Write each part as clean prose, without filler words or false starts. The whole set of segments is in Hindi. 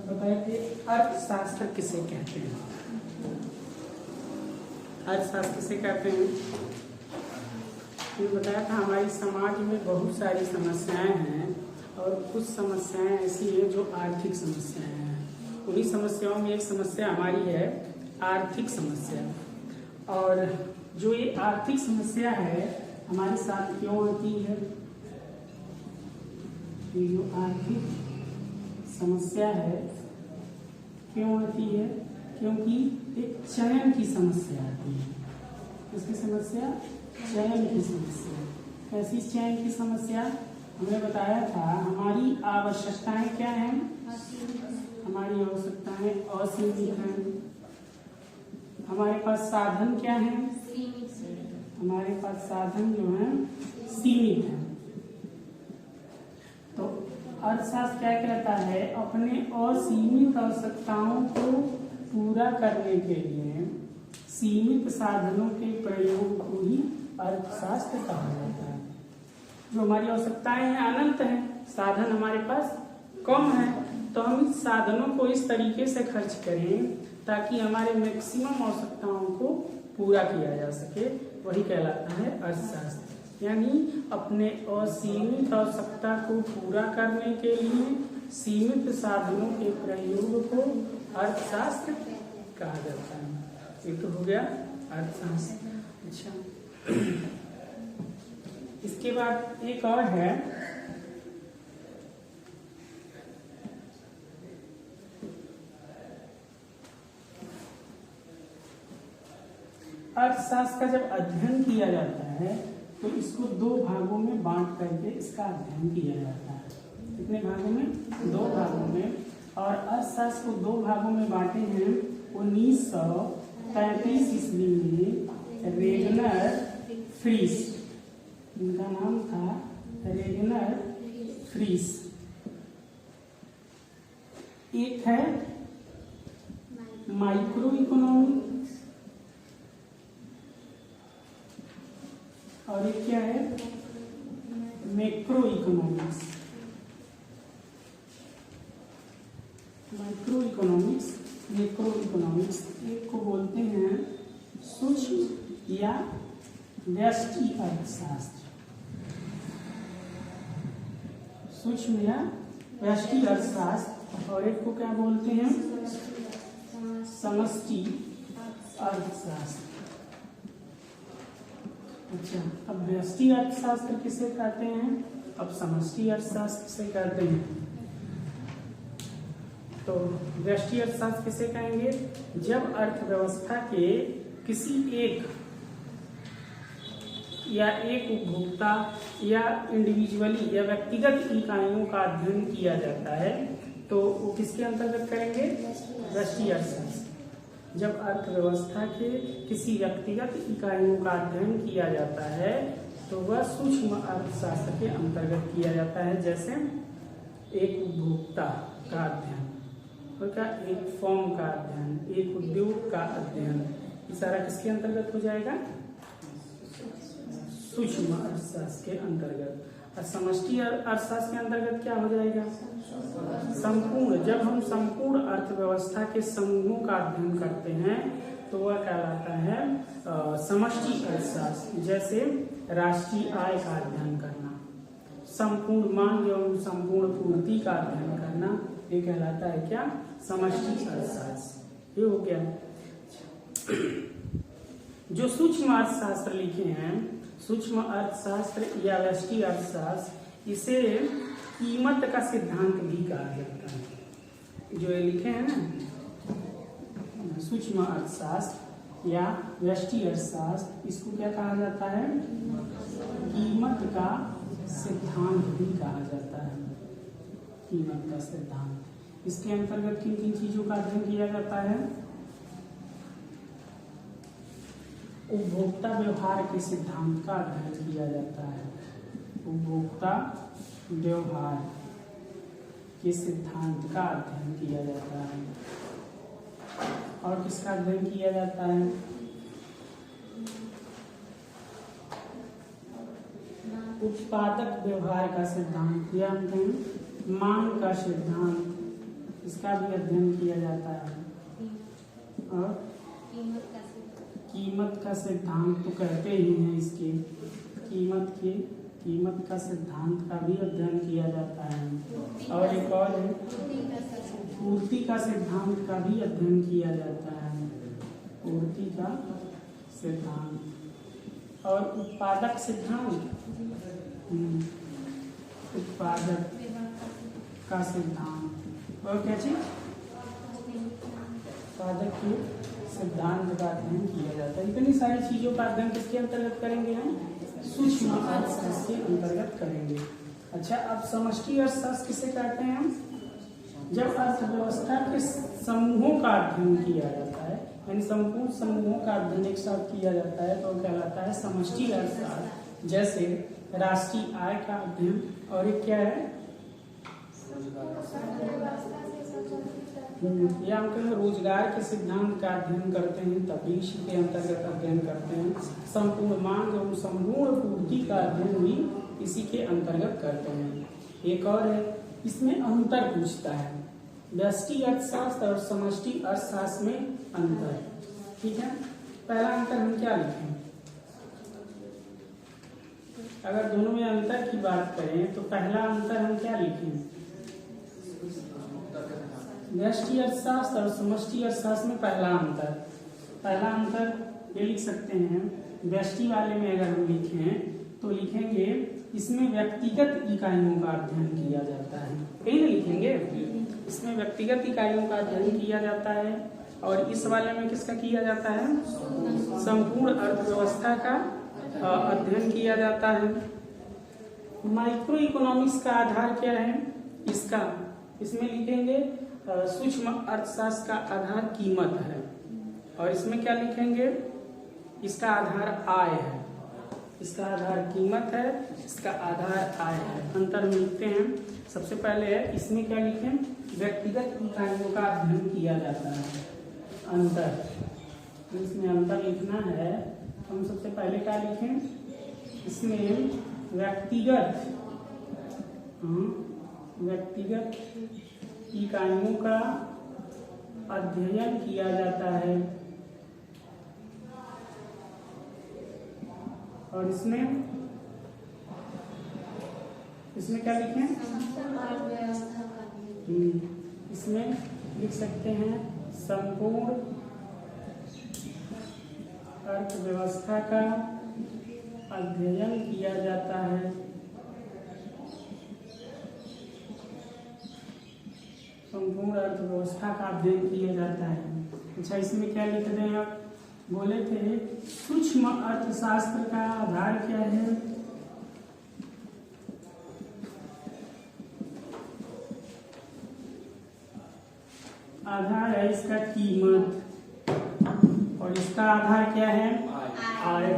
बताया कि अर्थशास्त्र किसे कहते हैं। अर्थशास्त्र किसे कहते हैं, मैंने बताया था हमारी समाज में बहुत सारी समस्याएं हैं और कुछ समस्याएं ऐसी हैं जो आर्थिक समस्याएं हैं। उन्हीं समस्याओं में एक समस्या हमारी है आर्थिक समस्या। और जो ये आर्थिक समस्या है हमारे साथ क्यों आती है, ये जो आर्थिक समस्या है क्यों आती है, क्योंकि एक चयन की समस्या आती है। किसकी समस्या, चयन की समस्या। ऐसी चयन की समस्या हमने बताया था हमारी आवश्यकताएं क्या हैं, हमारी आवश्यकताएं असीमित हैं। हमारे पास साधन क्या है, हमारे पास साधन जो है सीमित है। तो अर्थशास्त्र क्या कहता है, अपने असीमित आवश्यकताओं को पूरा करने के लिए सीमित साधनों के प्रयोग को ही अर्थशास्त्र कहा जाता है। जो हमारी आवश्यकताएं हैं अनंत हैं, साधन हमारे पास कम है, तो हम इस साधनों को इस तरीके से खर्च करें ताकि हमारे मैक्सिमम आवश्यकताओं को पूरा किया जा सके, वही कहलाता है अर्थशास्त्र। यानी अपने असीमित आवश्यकता को पूरा करने के लिए सीमित साधनों के प्रयोग को अर्थशास्त्र कहा जाता है। ये तो हो गया अर्थशास्त्र। अच्छा, इसके बाद एक और है अर्थशास्त्र का जब अध्ययन किया जाता है तो इसको दो भागों में बांट करके इसका अध्ययन किया जाता है। कितने भागों में, दो भागों में। और अर्थशास्त्र को दो भागों में बांटे हैं 1935 ईस्वी में रेगनर फ्रीस, इनका नाम था रेगनर फ्रीस। एक है माइक्रो इकोनॉमी और एक क्या है macro economics. Micro economics, macro economics. एक को बोलते हैं सूक्ष्म या व्यष्टि अर्थशास्त्र, सूक्ष्म या व्यष्टि अर्थशास्त्र, और एक को क्या बोलते हैं समष्टि अर्थशास्त्र। अच्छा, अब व्यष्टि अर्थशास्त्र किसे कहते हैं, अब समष्टि अर्थशास्त्र से कहते हैं। तो व्यष्टि अर्थशास्त्र किसे कहेंगे, जब अर्थव्यवस्था के किसी एक या एक उपभोक्ता या इंडिविजुअली या व्यक्तिगत इकाइयों का अध्ययन किया जाता है तो वो किसके अंतर्गत करेंगे, व्यष्टि अर्थशास्त्र। जब अर्थव्यवस्था के किसी व्यक्तिगत इकाइयों का अध्ययन किया जाता है तो वह सूक्ष्म अर्थशास्त्र के अंतर्गत किया जाता है। जैसे एक उपभोक्ता का अध्ययन और क्या, एक फर्म का अध्ययन, एक उद्योग का अध्ययन, ये सारा किसके अंतर्गत हो जाएगा, सूक्ष्म अर्थशास्त्र के अंतर्गत। और समष्टि अर्थशास्त्र के अंतर्गत क्या हो जाएगा, संपूर्ण। जब हम संपूर्ण अर्थव्यवस्था के समूहों का अध्ययन करते हैं तो वह कहलाता है समष्टि अर्थशास्त्र। जैसे राष्ट्रीय आय का अध्ययन करना, संपूर्ण मांग एवं संपूर्ण पूर्ति का अध्ययन करना, ये कहलाता है क्या, समष्टि अर्थशास्त्र। ये हो गया। जो सूक्ष्म अर्थशास्त्र लिखे हैं, सूक्ष्म अर्थशास्त्र या व्यष्टि अर्थशास्त्र, इसे कीमत का सिद्धांत भी कहा जाता है। जो ये लिखे हैं ना सूक्ष्म अर्थशास्त्र या व्यष्टि अर्थशास्त्र, इसको क्या कहा जाता है, कीमत का सिद्धांत भी कहा जाता है। कीमत का सिद्धांत, इसके अंतर्गत किन किन चीजों का अध्ययन किया जाता है, उपभोक्ता व्यवहार के सिद्धांत का अध्ययन किया जाता है। उपभोक्ता व्यवहार के सिद्धांत का अध्ययन किया जाता है। और किसका अध्ययन किया जाता है, उत्पादक व्यवहार का सिद्धांत, या हम कहें मांग का सिद्धांत, इसका भी अध्ययन किया जाता है। और कीमत का सिद्धांत तो कहते ही हैं इसके, कीमत का सिद्धांत का भी अध्ययन किया जाता है। और एक और है पूर्ति का सिद्धांत का भी अध्ययन किया जाता है, पूर्ति का सिद्धांत। और उत्पादक सिद्धांत, उत्पादक का सिद्धांत। और क्या चीज? उत्पादक के सिद्धांत का अध्ययन किया जाता है। इतनी सारी चीजों का अध्ययन किसके अंतर्गत करेंगे हम? सूक्ष्म अर्थशास्त्र के अंतर्गत करेंगे। अच्छा, अब समष्टि अर्थशास्त्र किसे कहते हैं हम? जब अर्थव्यवस्था के समूहों का अध्ययन किया जाता है, यानी संपूर्ण समूहों का अध्ययन एक साथ किया जाता है तो कहलाता है समष्टि अर्थशास्त्र। जैसे राष्ट्रीय आय का अध्ययन, और एक क्या है, या हम कहें रोजगार के सिद्धांत का अध्ययन करते हैं, तभी इसी के अंतर्गत अध्ययन करते हैं। संपूर्ण मांग और संपूर्ण पूर्ति का अध्ययन भी इसी के अंतर्गत करते हैं। एक और है, इसमें अंतर पूछता है, व्यष्टि अर्थशास्त्र और समष्टि अर्थशास्त्र में अंतर। ठीक है, पहला अंतर हम क्या लिखें? अगर दोनों में अंतर की बात करें तो पहला अंतर हम क्या लिखें? व्यष्टि अर्थशास्त्र और समष्टि अर्थशास्त्र में पहला अंतर ये लिख सकते हैं। व्यष्टि वाले में अगर हम लिखें तो लिखेंगे इसमें व्यक्तिगत इकाइयों का अध्ययन किया जाता है। कहीं नहीं लिखेंगे, इसमें व्यक्तिगत इकाइयों का अध्ययन किया जाता है। और इस वाले में किसका किया जाता है? संपूर्ण अर्थव्यवस्था का अध्ययन किया जाता है। माइक्रो इकोनॉमिक्स का आधार क्या है इसका? इसमें लिखेंगे सूक्ष्म अर्थशास्त्र का आधार कीमत है। और इसमें क्या लिखेंगे? इसका आधार आय है। इसका आधार कीमत है, इसका आधार आय है। अंतर में लिखते हैं। सबसे पहले है इसमें क्या लिखें? व्यक्तिगत इकाइयों का अध्ययन किया जाता है। अंतर, तो इसमें अंतर लिखना है। हम सबसे पहले क्या लिखें? इसमें व्यक्तिगत इकाइयों का अध्ययन किया जाता है। और इसमें क्या लिखें? इसमें लिख सकते हैं संपूर्ण अर्थव्यवस्था का अध्ययन किया जाता है। संपूर्ण अर्थव्यवस्था का अध्ययन किया जाता है। अच्छा, इसमें क्या लिख रहे हैं आप? बोले थे सूक्ष्म अर्थशास्त्र का आधार क्या है? आधार है इसका कीमत, और इसका आधार क्या है? आय।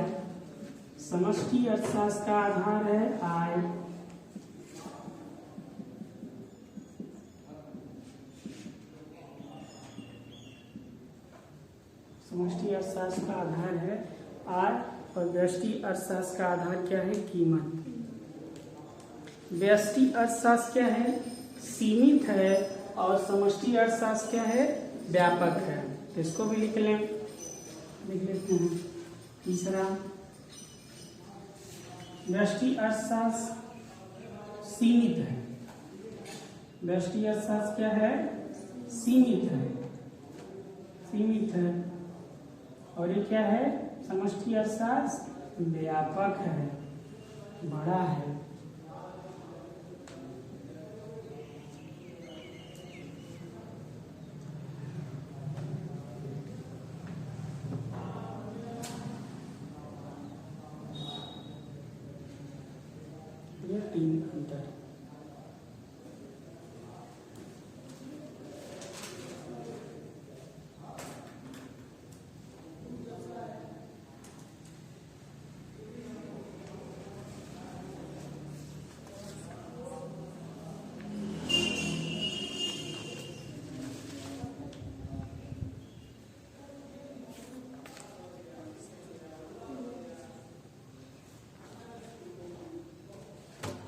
समष्टि अर्थशास्त्र का आधार है आय। समष्टि अर्थशास्त्र का आधार है आय, और व्यष्टि अर्थशास्त्र का आधार क्या है? कीमत। व्यष्टि अर्थशास्त्र क्या है? सीमित है, और समष्टि अर्थशास्त्र क्या है? व्यापक है। तो इसको भी लिख लेते हैं। तीसरा, व्यष्टि अर्थशास्त्र सीमित है। व्यष्टि अर्थशास्त्र क्या है? सीमित है। और ये क्या है? समष्टि अर्थशास्त्र व्यापक है, बड़ा है। ये तीन अंतर।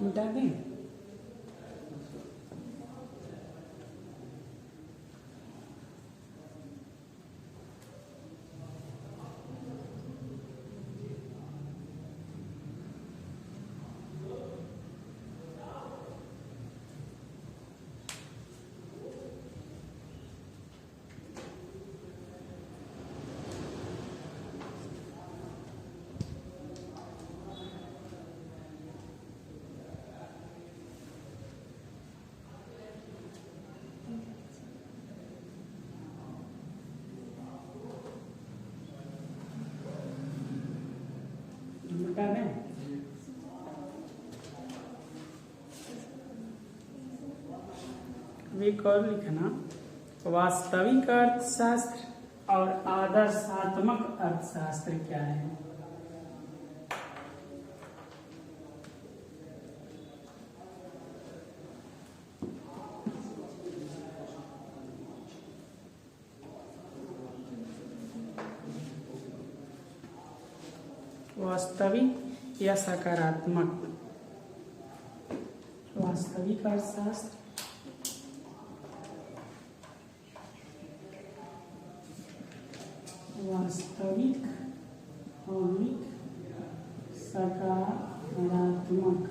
मिटा दें। एक और लिखना, वास्तविक अर्थशास्त्र और आदर्शात्मक अर्थशास्त्र क्या है। वास्तविक या सकारात्मक। वास्तविक अर्थशास्त्र वास्तविक और सकारात्मक।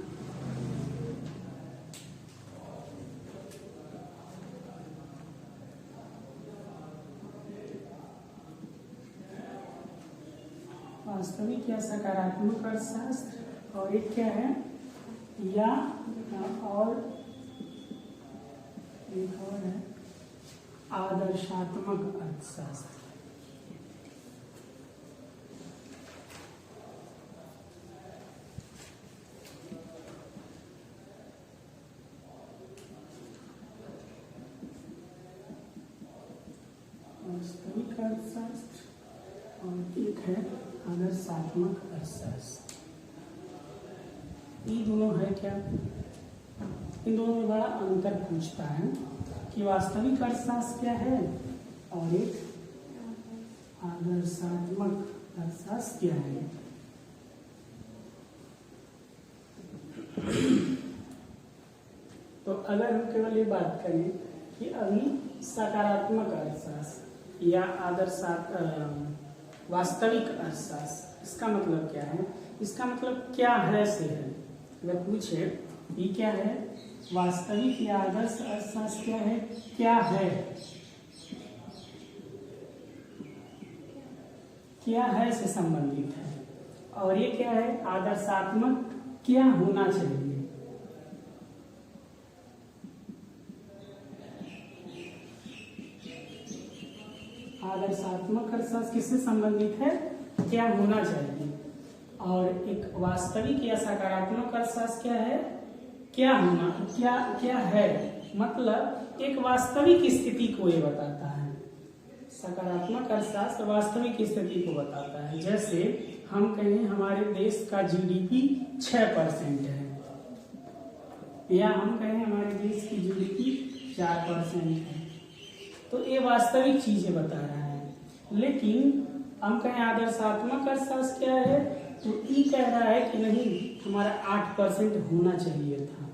वास्तविक या सकारात्मक अर्थशास्त्र और एक क्या है, या और एक और है आदर्शात्मक अर्थशास्त्र। वास्तविक अर्थशास्त्र और एक है आदर्शात्मक अर्थशास्त्र। ये दोनों है क्या, इन दोनों में बड़ा अंतर पूछता है कि वास्तविक अर्थशास्त्र क्या है और एक आदर्शात्मक अर्थशास्त्र क्या है। तो अगर हम केवल ये बात करें कि अभी सकारात्मक अर्थशास्त्र या वास्तविक अर्थशास्त्र, इसका मतलब क्या है, इसका मतलब क्या है से है। अगर पूछे ये क्या है, वास्तविक या आदर्श अर्थशास्त्र क्या है, क्या है, क्या है से संबंधित है, और ये क्या है आदर्शात्मक, क्या होना चाहिए। आदर्शात्मक अर्थशास्त्र किससे संबंधित है, क्या होना चाहिए, और एक वास्तविक या सकारात्मक अर्थशास्त्र क्या है, क्या होना, क्या है, मतलब एक वास्तविक स्थिति को ये बताता है। सकारात्मक अर्थशास्त्र वास्तविक स्थिति को बताता है। जैसे हम कहें हमारे देश का जीडीपी 6% है, या हम कहें हमारे देश की जीडीपी 4% है, तो ये वास्तविक चीजें बता रहा है। लेकिन हम कहें आदर्शात्मक अर्थशास्त्र क्या है, तो ई कह रहा है कि नहीं हमारा 8% होना चाहिए था।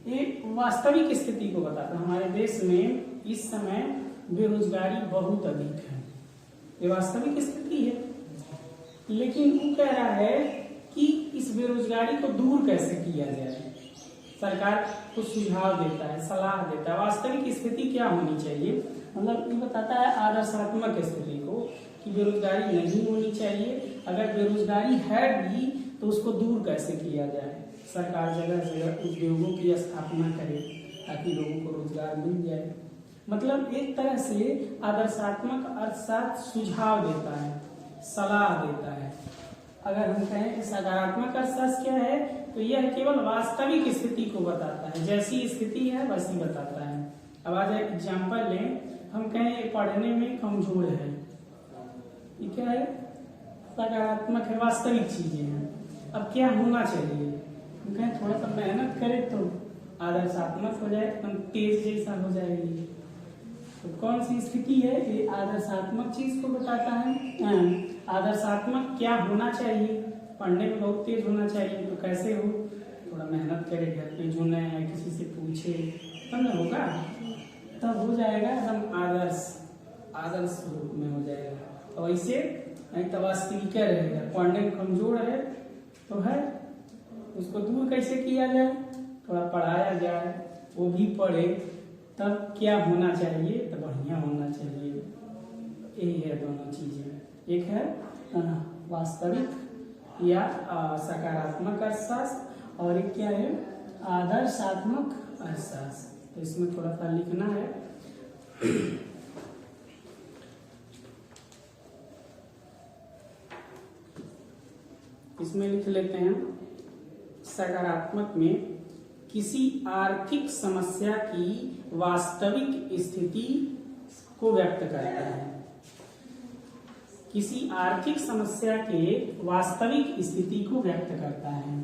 ये वास्तविक स्थिति को बताता है। हमारे देश में इस समय बेरोजगारी बहुत अधिक है, ये वास्तविक स्थिति है। लेकिन वो कह रहा है कि इस बेरोजगारी को दूर कैसे किया जाए, सरकार कुछ सुझाव देता है, सलाह देता है। वास्तविक स्थिति क्या होनी चाहिए, मतलब ये बताता है आदर्शात्मक स्थिति को कि बेरोजगारी नहीं होनी चाहिए, अगर बेरोजगारी है भी तो उसको दूर कैसे किया जाए। सरकार जगह जगह उद्योगों की स्थापना करे ताकि लोगों को रोजगार मिल जाए। मतलब एक तरह से आदर्शात्मक अर्थशास्त्र सुझाव देता है, सलाह देता है। अगर हम कहें सकारात्मक अर्थशास्त्र क्या है, तो यह केवल वास्तविक स्थिति को बताता है, जैसी स्थिति है वैसी बताता है। अब आज एक एग्जाम्पल लें, हम कहें पढ़ने में कमजोर है, ये क्या है सकारात्मक है, वास्तविक चीजें हैं। अब क्या होना चाहिए, हम कहें थोड़ा सा मेहनत करे तो आदर्शात्मक हो जाए, एकदम तेज जैसा हो जाएगी। तो कौन सी स्थिति है, ये आदर्शात्मक चीज को बताता है। आदर्शात्मक क्या होना चाहिए, पढ़ने में बहुत तेज होना चाहिए, तो कैसे हो, थोड़ा मेहनत करे, घर पे जो नया है किसी से पूछे तब न होगा, तब हो जाएगा एकदम आदर्श रूप में हो जाएगा। और ऐसे नहीं तो वास्तविक रहेगा, पढ़ने में कमजोर है तो है, उसको दूर कैसे किया जाए, थोड़ा पढ़ाया जाए, वो भी पढ़े, तब क्या होना चाहिए, तो बढ़िया होना चाहिए। यही है दोनों चीजें, एक है वास्तविक या सकारात्मक अर्थशास्त्र और एक क्या है आदर्शात्मक अर्थशास्त्र। तो इसमें थोड़ा सा लिखना है। इसमें लिख लेते हैं सकारात्मक में किसी आर्थिक समस्या की वास्तविक स्थिति को व्यक्त करता है। किसी आर्थिक समस्या के वास्तविक स्थिति को व्यक्त करता है।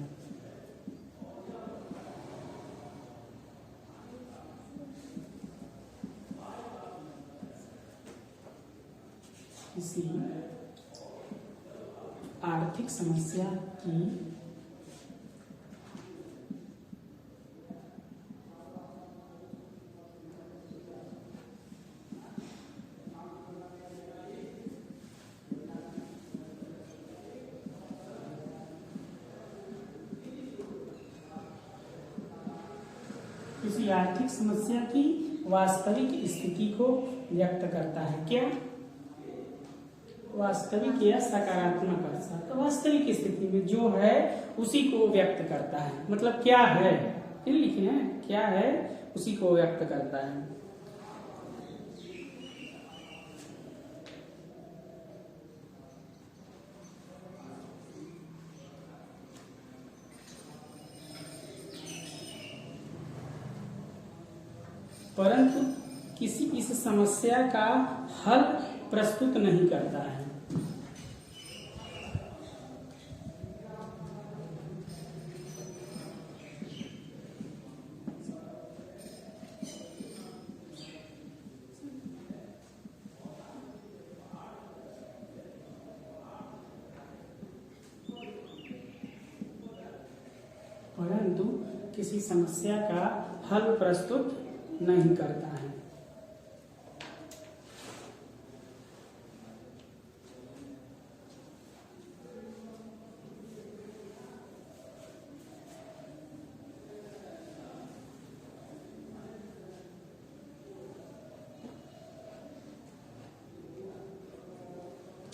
किसी आर्थिक समस्या की वास्तविक स्थिति को व्यक्त करता है। क्या? वास्तविक या सकारात्मक अर्थशास्त्र तो वास्तविक स्थिति में जो है उसी को व्यक्त करता है। मतलब क्या है, फिर लिखे हैं, क्या है उसी को व्यक्त करता है। परंतु किसी इस समस्या का हल प्रस्तुत नहीं करता है। परंतु किसी समस्या का हल प्रस्तुत नहीं करता है।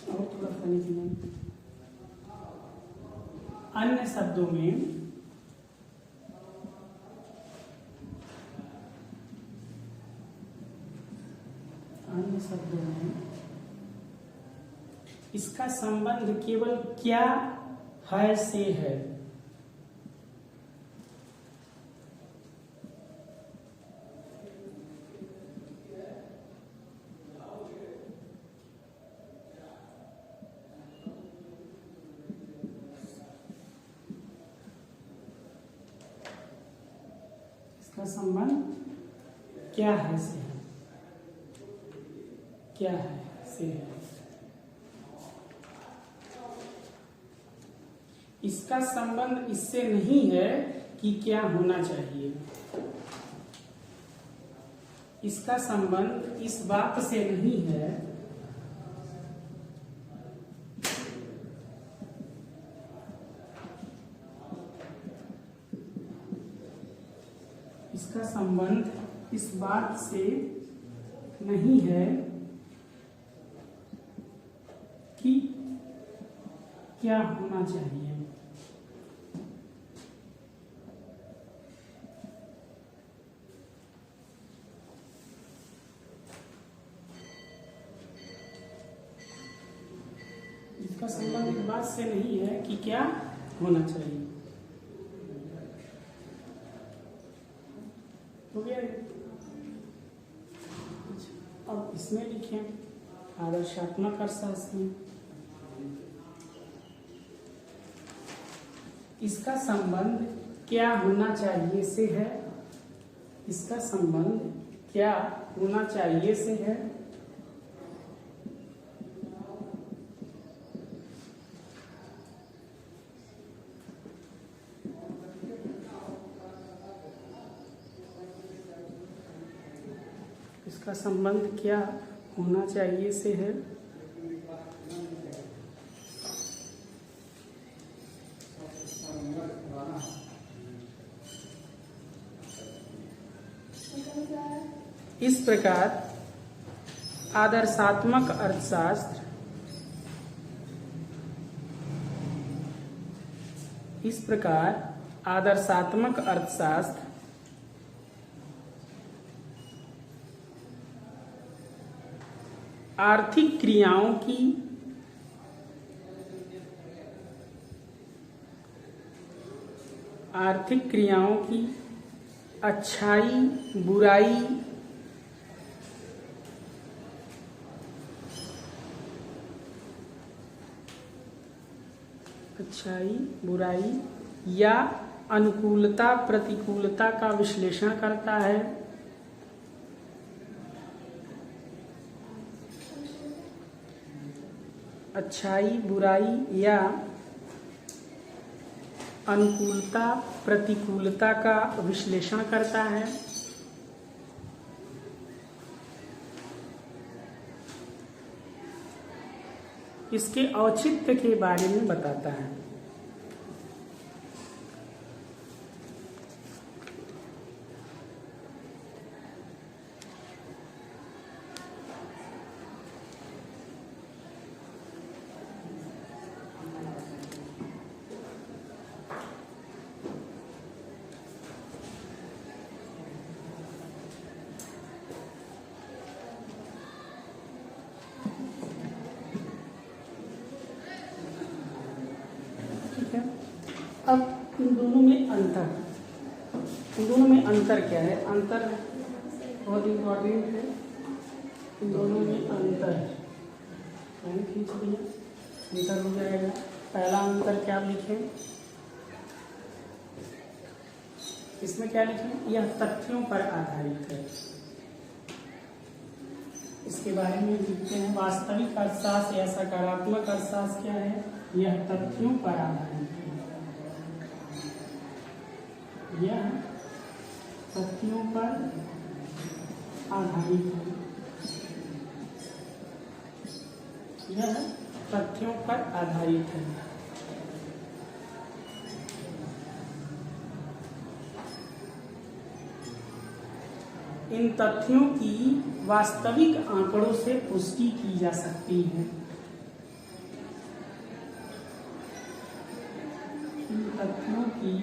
और थोड़ा फनी नहीं, अन्य शब्दों में इसका संबंध केवल क्या है से है। इसका संबंध क्या है से है, क्या है से है। इसका संबंध इससे नहीं है कि क्या होना चाहिए। इसका संबंध इस बात से नहीं है इसका संबंध इस बात से नहीं है कि क्या होना चाहिए। इसका संबंध इस बात से नहीं है कि क्या होना चाहिए। हो गया। अब इसमें लिखें आदर्शात्मक अर्थशास्त्र में इसका संबंध क्या होना चाहिए से है। इसका संबंध क्या होना चाहिए से है। इसका संबंध क्या होना चाहिए से है। इस प्रकार आदर्शात्मक अर्थशास्त्र आर्थिक क्रियाओं की अच्छाई बुराई या अनुकूलता प्रतिकूलता का विश्लेषण करता है। अच्छाई बुराई या अनुकूलता प्रतिकूलता का विश्लेषण करता है। इसके औचित्य के बारे में बताता है। अब इन दोनों में अंतर क्या है? अंतर बहुत इम्पोर्टेंट है। इन दोनों में अंतर खींच दिया, अंतर हो जाएगा। पहला अंतर क्या लिखें? इसमें क्या लिखें? यह तथ्यों पर आधारित है। इसके बारे में लिखते हैं वास्तविक अर्थशास्त्र या सकारात्मक अर्थशास्त्र क्या है? यह तथ्यों पर आधारित है। यह तथ्यों पर आधारित है। यह तथ्यों पर आधारित है। इन तथ्यों की वास्तविक आंकड़ों से पुष्टि की जा सकती है। इन तथ्यों की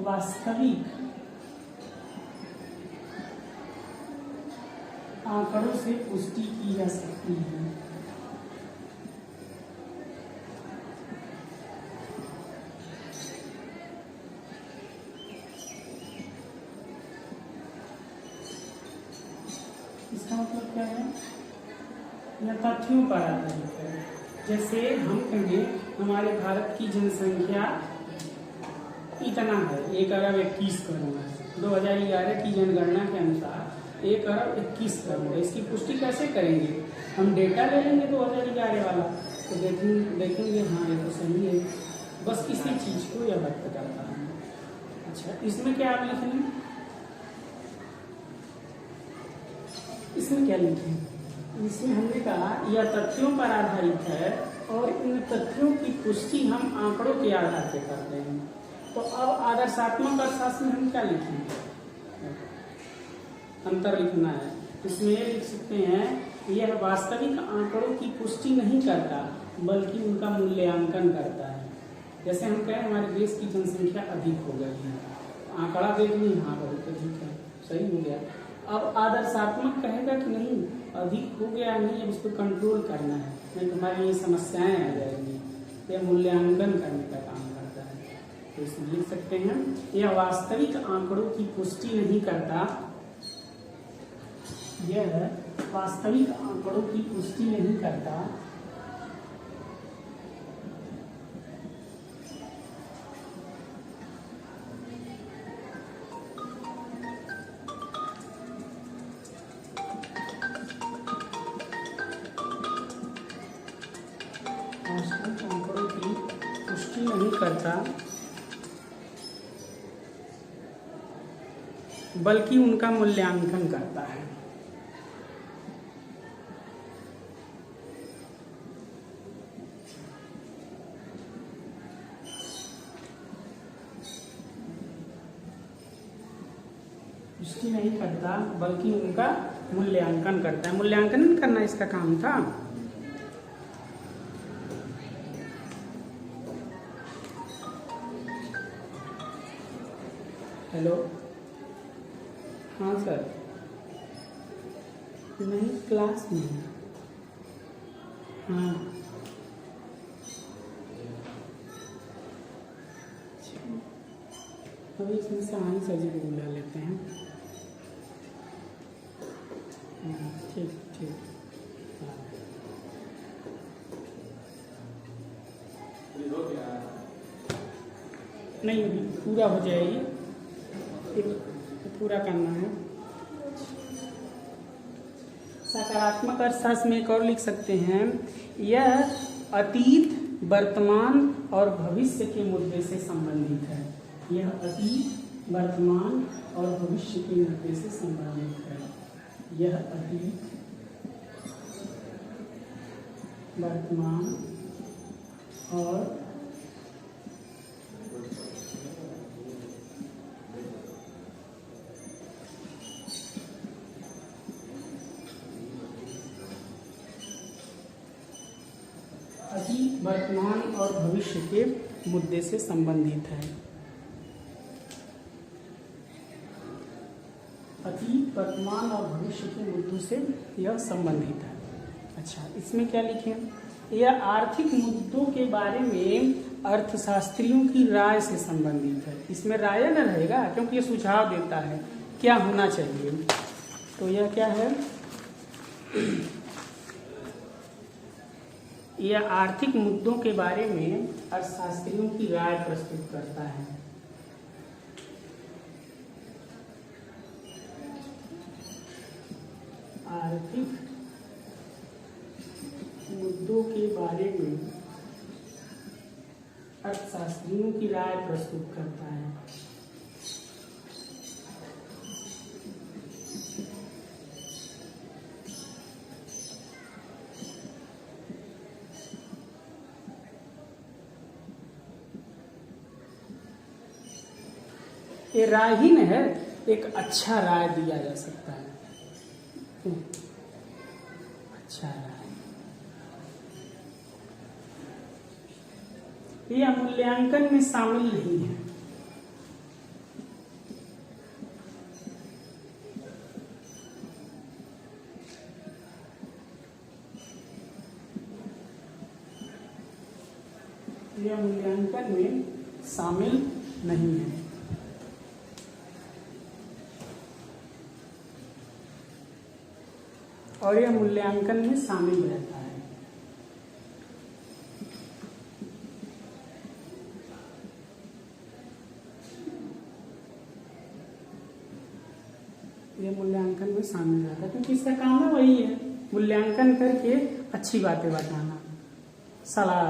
वास्तविक आंकड़ों से पुष्टि की जा सकती है। इसका मतलब क्या है? यह तथ्यों पर आधारित है। जैसे हम कहें हमारे भारत की जनसंख्या इतना है, 1,21,00,00,000 है। 2011 की जनगणना के अनुसार 1,21,00,00,000 है। इसकी पुष्टि कैसे करेंगे? हम डेटा ले लेंगे 2011 वाला, तो देखेंगे हाँ ये तो सही है। बस इसी चीज को यह व्यक्त करता है। अच्छा, इसमें क्या आप लिखेंगे? इसमें क्या लिखें? इसमें हमने कहा यह तथ्यों पर आधारित है और इन तथ्यों की पुष्टि हम आंकड़ों के आधार पर करते हैं। तो अब आदर्शात्मक अर्थशास्त्र में हम क्या लिखेंगे? अंतर लिखना है। इसमें ये लिख सकते हैं यह वास्तविक आंकड़ों की पुष्टि नहीं करता बल्कि उनका मूल्यांकन करता है। जैसे हम कहें हमारे देश की जनसंख्या अधिक हो गई है, आंकड़ा देख ली, हाँ बहुत अधिक है, सही हो गया। अब आदर्शात्मक कहेगा कि नहीं अधिक हो गया नहीं, अब इसको कंट्रोल करना है, नहीं तुम्हारी ये समस्याएं आ जाएंगी। यह मूल्यांकन करने का काम करता है। तो इसमें लिख सकते हैं यह वास्तविक आंकड़ों की पुष्टि नहीं करता, यह वास्तविक आंकड़ों की पुष्टि नहीं करता आंकड़ों की पुष्टि नहीं करता बल्कि उनका मूल्यांकन करता है। पुष्टि नहीं करता बल्कि उनका मूल्यांकन करता है। मूल्यांकन करना इसका काम था। हेलो, हाँ सर, नहीं क्लास में, हाँ अभी इसमें से हानि सजी को बुला लेते हैं। ठीक ठीक। नहीं अभी पूरा हो जाएगी, पूरा करना है। सकारात्मक अर्थशास्त्र में एक और लिख सकते हैं, यह अतीत, वर्तमान और भविष्य के मुद्दे से संबंधित है। यह अतीत, वर्तमान और भविष्य के मुद्दे से संबंधित है। यह अतीत, वर्तमान और अतीत, वर्तमान और भविष्य के मुद्दे से संबंधित है। अतीत, वर्तमान और भविष्य के मुद्दों से यह संबंधित है। अच्छा, इसमें क्या लिखें? यह आर्थिक मुद्दों के बारे में अर्थशास्त्रियों की राय से संबंधित है। इसमें राय न रहेगा क्योंकि ये सुझाव देता है क्या होना चाहिए। तो यह क्या है? यह आर्थिक मुद्दों के बारे में अर्थशास्त्रियों की राय प्रस्तुत करता है। आर्थिक मुद्दों के बारे में अर्थशास्त्रियों की राय प्रस्तुत करता है। ये राय ही न है, एक अच्छा राय दिया जा सकता है। अच्छा राय, यह मूल्यांकन में शामिल नहीं है। यह मूल्यांकन में शामिल नहीं है। और यह मूल्यांकन में शामिल रहता है। यह मूल्यांकन में शामिल रहता है क्योंकि इसका काम है वही है, मूल्यांकन करके अच्छी बातें बताना, सलाह